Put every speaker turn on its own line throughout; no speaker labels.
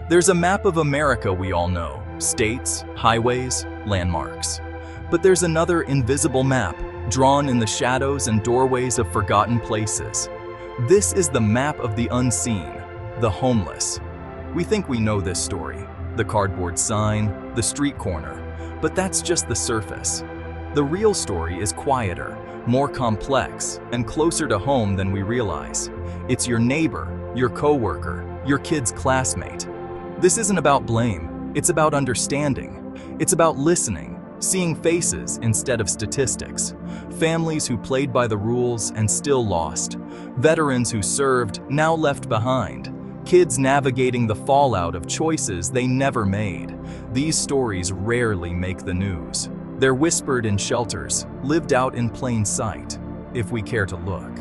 There's a map of America we all know, states, highways, landmarks. But there's another invisible map, drawn in the shadows and doorways of forgotten places. This is the map of the unseen, the homeless. We think we know this story, the cardboard sign, the street corner, but that's just the surface. The real story is quieter, more complex, and closer to home than we realize. It's your neighbor, your coworker, your kid's classmate. This isn't about blame, it's about understanding. It's about listening, seeing faces instead of statistics. Families who played by the rules and still lost. Veterans who served, now left behind. Kids navigating the fallout of choices they never made. These stories rarely make the news. They're whispered in shelters, lived out in plain sight, if we care to look.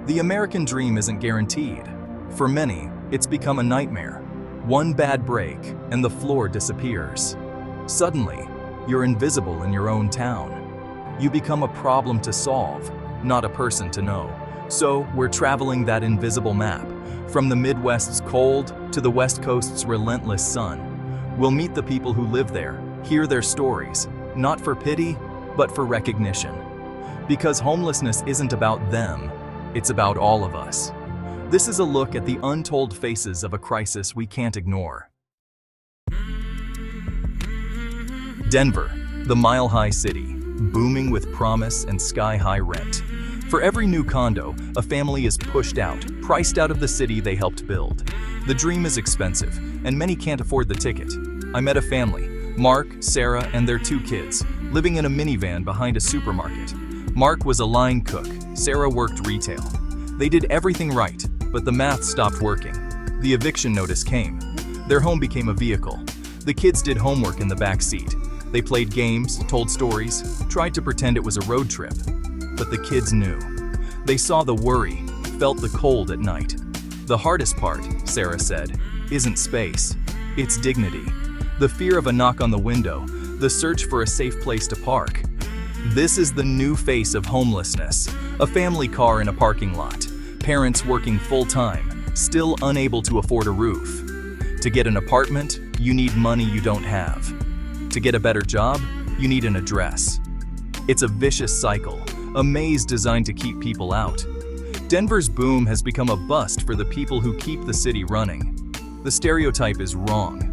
The American dream isn't guaranteed. For many, it's become a nightmare. One bad break, and the floor disappears. Suddenly, you're invisible in your own town. You become a problem to solve, not a person to know. So, we're traveling that invisible map, from the Midwest's cold to the West Coast's relentless sun. We'll meet the people who live there, hear their stories, not for pity, but for recognition. Because homelessness isn't about them, it's about all of us. This is a look at the untold faces of a crisis we can't ignore. Denver, the mile-high city, booming with promise and sky-high rent. For every new condo, a family is pushed out, priced out of the city they helped build. The dream is expensive, and many can't afford the ticket. I met a family, Mark, Sarah, and their 2 kids, living in a minivan behind a supermarket. Mark was a line cook, Sarah worked retail. They did everything right, but the math stopped working. The eviction notice came. Their home became a vehicle. The kids did homework in the back seat. They played games, told stories, tried to pretend it was a road trip. But the kids knew. They saw the worry, felt the cold at night. The hardest part, Sarah said, isn't space, it's dignity. The fear of a knock on the window, the search for a safe place to park. This is the new face of homelessness, a family car in a parking lot, parents working full-time, still unable to afford a roof. To get an apartment, you need money you don't have. To get a better job, you need an address. It's a vicious cycle, a maze designed to keep people out. Denver's boom has become a bust for the people who keep the city running. The stereotype is wrong.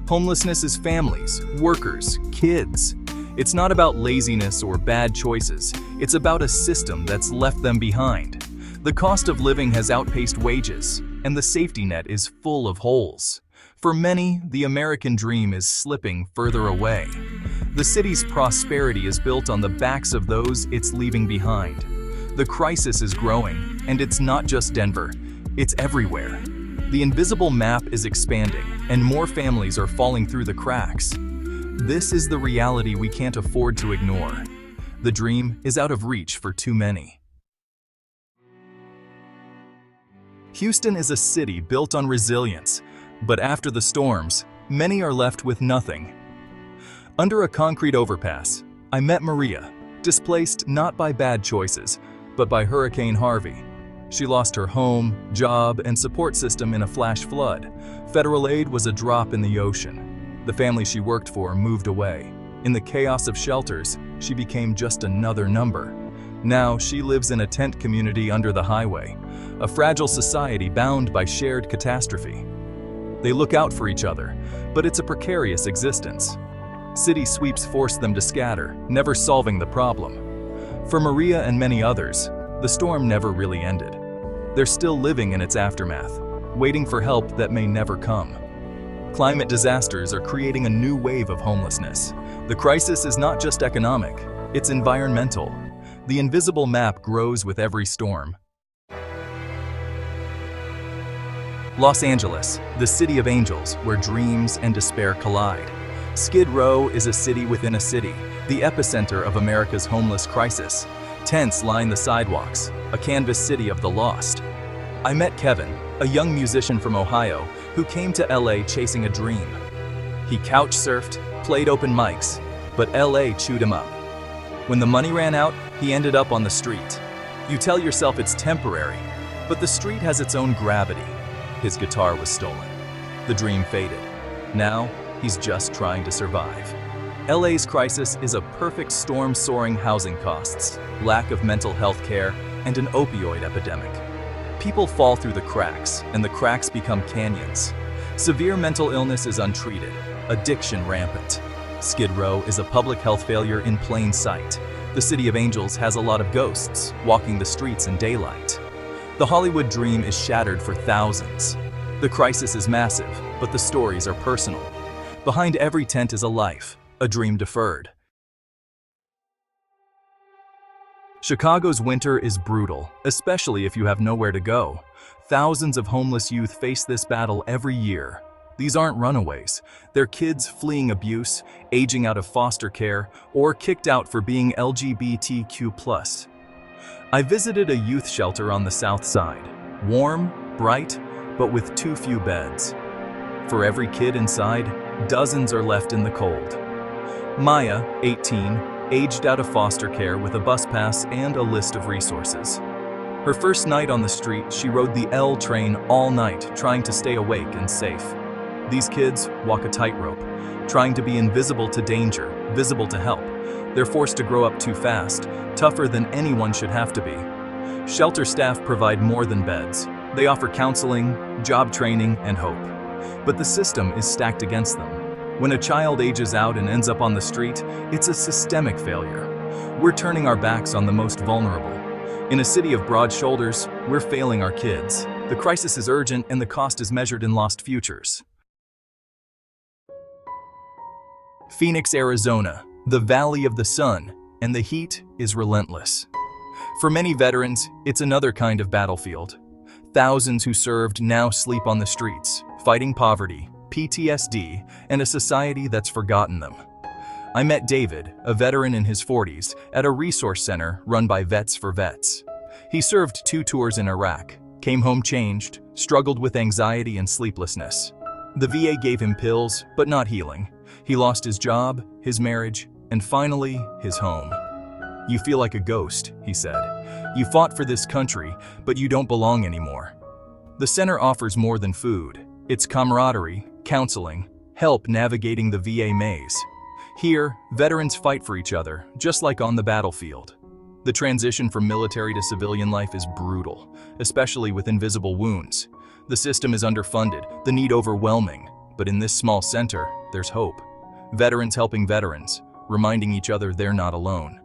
Homelessness is families, workers, kids. It's not about laziness or bad choices. It's about a system that's left them behind. The cost of living has outpaced wages, and the safety net is full of holes. For many, the American dream is slipping further away. The city's prosperity is built on the backs of those it's leaving behind. The crisis is growing, and it's not just Denver, it's everywhere. The invisible map is expanding, and more families are falling through the cracks. This is the reality we can't afford to ignore. The dream is out of reach for too many. Houston is a city built on resilience, but after the storms, many are left with nothing. Under a concrete overpass, I met Maria, displaced not by bad choices, but by Hurricane Harvey. She lost her home, job, and support system in a flash flood. Federal aid was a drop in the ocean. The family she worked for moved away. In the chaos of shelters, she became just another number. Now she lives in a tent community under the highway, a fragile society bound by shared catastrophe. They look out for each other, but it's a precarious existence. City sweeps force them to scatter, never solving the problem. For Maria and many others, the storm never really ended. They're still living in its aftermath, waiting for help that may never come. Climate disasters are creating a new wave of homelessness. The crisis is not just economic, it's environmental. The invisible map grows with every storm. Los Angeles, the city of angels, where dreams and despair collide. Skid Row is a city within a city, the epicenter of America's homeless crisis. Tents line the sidewalks, a canvas city of the lost. I met Kevin, a young musician from Ohio who came to LA chasing a dream. He couch surfed, played open mics, but LA chewed him up. When the money ran out, he ended up on the street. You tell yourself it's temporary, but the street has its own gravity. His guitar was stolen. The dream faded. Now, he's just trying to survive. LA's crisis is a perfect storm: soaring housing costs, lack of mental health care, and an opioid epidemic. People fall through the cracks, and the cracks become canyons. Severe mental illness is untreated, addiction rampant. Skid Row is a public health failure in plain sight. The City of Angels has a lot of ghosts walking the streets in daylight. The Hollywood dream is shattered for thousands. The crisis is massive, but the stories are personal. Behind every tent is a life, a dream deferred. Chicago's winter is brutal, especially if you have nowhere to go. Thousands of homeless youth face this battle every year. These aren't runaways. They're kids fleeing abuse, aging out of foster care, or kicked out for being LGBTQ+. I visited a youth shelter on the South Side. Warm, bright, but with too few beds. For every kid inside, dozens are left in the cold. Maya, 18, aged out of foster care with a bus pass and a list of resources. Her first night on the street, she rode the L train all night, trying to stay awake and safe. These kids walk a tightrope, trying to be invisible to danger, visible to help. They're forced to grow up too fast, tougher than anyone should have to be. Shelter staff provide more than beds. They offer counseling, job training, and hope. But the system is stacked against them. When a child ages out and ends up on the street, it's a systemic failure. We're turning our backs on the most vulnerable. In a city of broad shoulders, we're failing our kids. The crisis is urgent, and the cost is measured in lost futures. Phoenix, Arizona, the Valley of the Sun, and the heat is relentless. For many veterans, it's another kind of battlefield. Thousands who served now sleep on the streets, fighting poverty, PTSD, and a society that's forgotten them. I met David, a veteran in his 40s, at a resource center run by Vets for Vets. He served 2 tours in Iraq, came home changed, struggled with anxiety and sleeplessness. The VA gave him pills, but not healing. He lost his job, his marriage, and finally, his home. "You feel like a ghost," he said. "You fought for this country, but you don't belong anymore." The center offers more than food. It's camaraderie, counseling, help navigating the VA maze. Here, veterans fight for each other, just like on the battlefield. The transition from military to civilian life is brutal, especially with invisible wounds. The system is underfunded, the need overwhelming, but in this small center, there's hope. Veterans helping veterans, reminding each other they're not alone.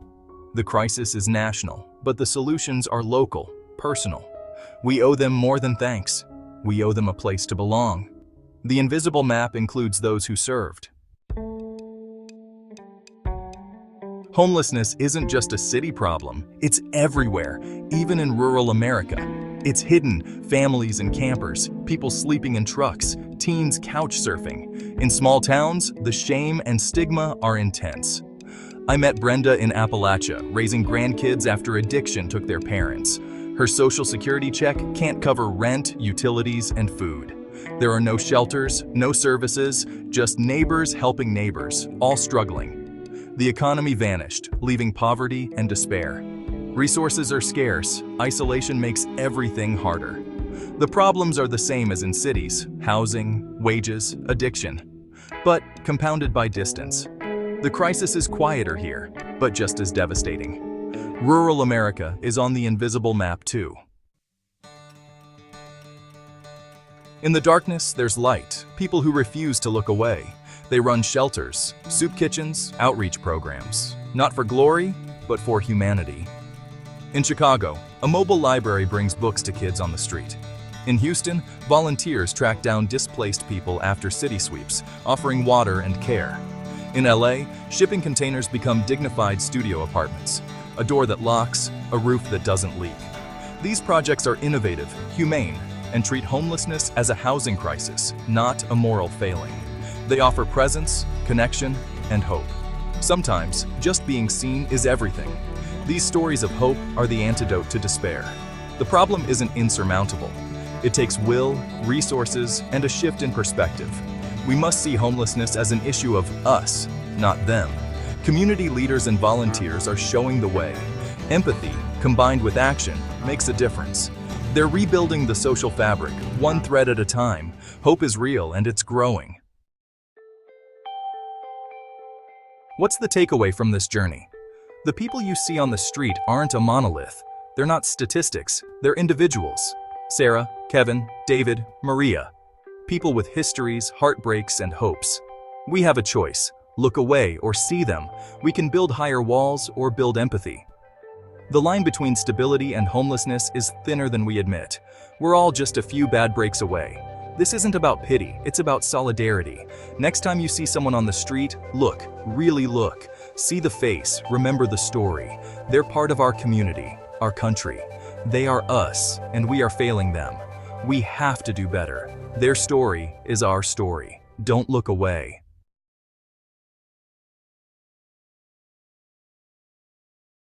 The crisis is national, but the solutions are local, personal. We owe them more than thanks. We owe them a place to belong. The invisible map includes those who served. Homelessness isn't just a city problem, it's everywhere, even in rural America. It's hidden: families and campers, people sleeping in trucks, teens couch surfing. In small towns, the shame and stigma are intense. I met Brenda in Appalachia, raising grandkids after addiction took their parents. Her Social Security check can't cover rent, utilities, and food. There are no shelters, no services, just neighbors helping neighbors, all struggling. The economy vanished, leaving poverty and despair. Resources are scarce, isolation makes everything harder. The problems are the same as in cities: housing, wages, addiction, but compounded by distance. The crisis is quieter here, but just as devastating. Rural America is on the invisible map too. In the darkness, there's light, people who refuse to look away. They run shelters, soup kitchens, outreach programs, not for glory, but for humanity. In Chicago, a mobile library brings books to kids on the street. In Houston, volunteers track down displaced people after city sweeps, offering water and care. In LA, shipping containers become dignified studio apartments, a door that locks, a roof that doesn't leak. These projects are innovative, humane, and treat homelessness as a housing crisis, not a moral failing. They offer presence, connection, and hope. Sometimes, just being seen is everything. These stories of hope are the antidote to despair. The problem isn't insurmountable. It takes will, resources, and a shift in perspective. We must see homelessness as an issue of us, not them. Community leaders and volunteers are showing the way. Empathy, combined with action, makes a difference. They're rebuilding the social fabric, one thread at a time. Hope is real and it's growing. What's the takeaway from this journey? The people you see on the street aren't a monolith. They're not statistics, they're individuals. Sarah, Kevin, David, Maria. People with histories, heartbreaks, and hopes. We have a choice. Look away or see them. We can build higher walls or build empathy. The line between stability and homelessness is thinner than we admit. We're all just a few bad breaks away. This isn't about pity, it's about solidarity. Next time you see someone on the street, look, really look. See the face, remember the story. They're part of our community, our country. They are us, and we are failing them. We have to do better. Their story is our story. Don't look away.